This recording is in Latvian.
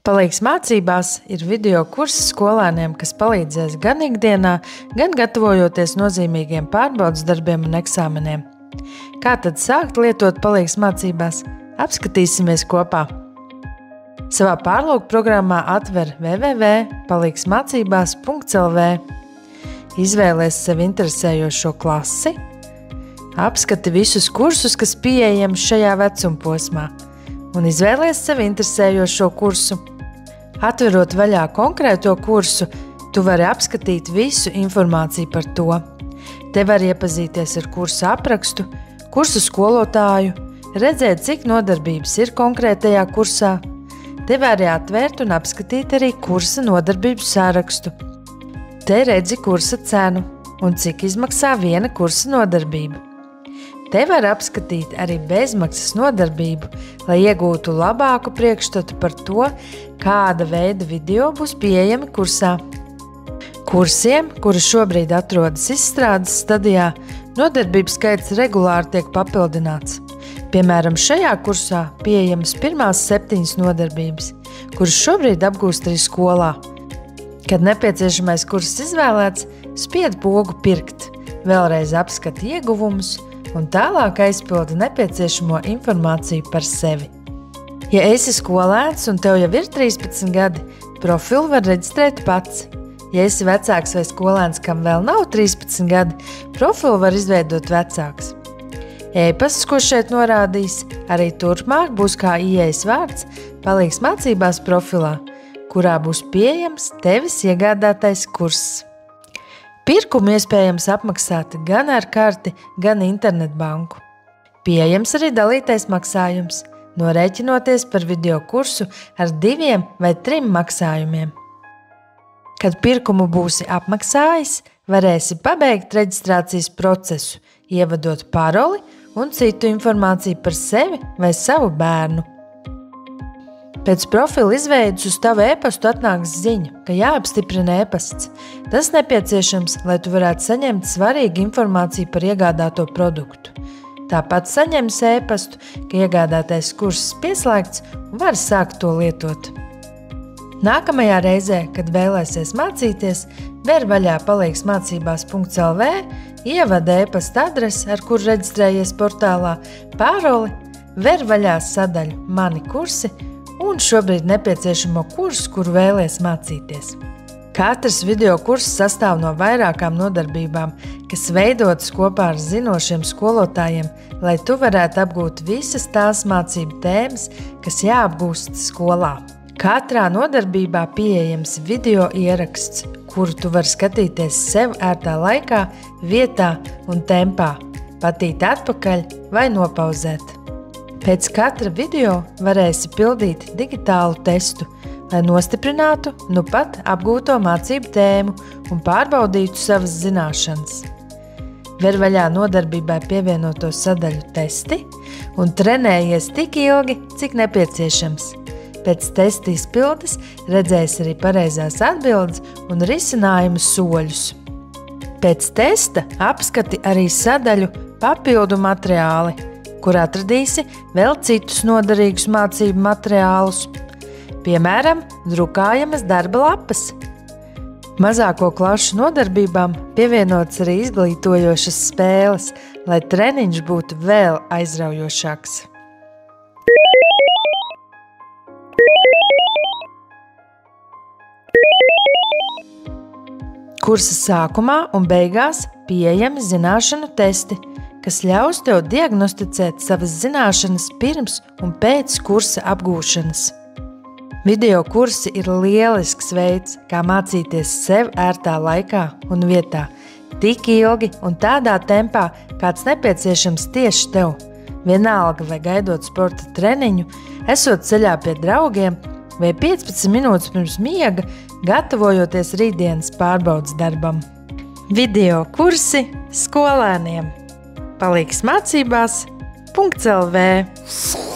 Palīgs mācībās ir video kursi skolēniem, kas palīdzēs gan ikdienā, gan gatavojoties nozīmīgiem pārbaudes darbiem un eksāmeniem. Kā tad sākt lietot palīgs mācībās? Apskatīsimies kopā. Savā pārlūku programmā atver www.palīgsmācībās.lv. Izvēlies sev interesējošo klasi. Apskati visus kursus, kas pieejami šajā vecumposmā, un izvēlies sev interesējošo kursu. Atverot vaļā konkrēto kursu, tu vari apskatīt visu informāciju par to. Te var iepazīties ar kursu aprakstu, kursu skolotāju, redzēt, cik nodarbības ir konkrētajā kursā. Te vari atvērt un apskatīt arī kursa nodarbību sārakstu. Te redzi kursa cenu un cik izmaksā viena kursa nodarbība. Te var apskatīt arī bezmaksas nodarbību, lai iegūtu labāku priekšstatu par to, kāda veida video būs pieejami kursā. Kursiem, kuri šobrīd atrodas izstrādes stadijā, nodarbības skaits regulāri tiek papildināts. Piemēram, šajā kursā pieejamas pirmās 7 nodarbības, kuras šobrīd apgūst arī skolā. Kad nepieciešamais kurs izvēlēts, spied pogu pirkt, vēlreiz apskati ieguvumus un tālāk aizpildi nepieciešamo informāciju par sevi. Ja esi skolēns un tev jau ir 13 gadi, profilu var reģistrēt pats. Ja esi vecāks vai skolēns, kam vēl nav 13 gadi, profilu var izveidot vecāks. E-pasts, ko šeit norādīs, arī turpmāk būs kā ieejas vārds palīgs mācībās profilā, kurā būs pieejams tevis iegādātais kurss. Pirkumu iespējams apmaksāt gan ar karti, gan internetbanku. Pieejams arī dalītais maksājums, norēķinoties par video kursu ar 2 vai 3 maksājumiem. Kad pirkumu būsi apmaksājis, varēsi pabeigt reģistrācijas procesu, ievadot paroli un citu informāciju par sevi vai savu bērnu. Pēc profila izveides uz tavu e-pastu atnāks ziņa, ka jāapstiprina e-pasts. Tas nepieciešams, lai tu varētu saņemt svarīgu informāciju par iegādāto produktu. Tāpat saņems e-pastu, ka iegādātais kurss pieslēgts un var sākt to lietot. Nākamajā reizē, kad vēlēsies mācīties, ver vaļā palīgsmācībās.lv, ievada e-pasta adresi, ar kuru reģistrējies portālā, paroli, ver vaļā sadaļu Mani kursi un šobrīd nepieciešamo kursu, kuru vēlies mācīties. Katrs video kurss sastāv no vairākām nodarbībām, kas veidotas kopā ar zinošiem skolotājiem, lai tu varētu apgūt visas tās mācību tēmas, kas jāapgūst skolā. Katrā nodarbībā pieejams video ieraksts, kuru tu vari skatīties sev ērtā laikā, vietā un tempā, patīt atpakaļ vai nopauzēt. Pēc katra video varēsi pildīt digitālu testu, lai nostiprinātu nu pat apgūto mācību tēmu un pārbaudītu savas zināšanas. Ver vaļā nodarbībai pievienoto sadaļu testi un trenējies tik ilgi, cik nepieciešams. Pēc testa izpildes redzēsi arī pareizās atbildes un risinājumu soļus. Pēc testa apskati arī sadaļu papildu materiāli, kur atradīsi vēl citus noderīgus mācību materiālus. Piemēram, drukājamas darba lapas. Mazāko klašu nodarbībām pievienots arī izglītojošas spēles, lai treniņš būtu vēl aizraujošāks. Kursa sākumā un beigās pieejami zināšanu testi, kas ļaus tev diagnosticēt savas zināšanas pirms un pēc kursa apgūšanas. Video kursi ir lielisks veids, kā mācīties sev ērtā laikā un vietā, tik ilgi un tādā tempā, kāds nepieciešams tieši tev. Vienalga vai gaidot sporta treniņu, esot ceļā pie draugiem vai 15 minūtes pirms miega, gatavojoties rītdienas pārbaudes darbam. Video kursi skolēniem. Palīgsmācībās.lv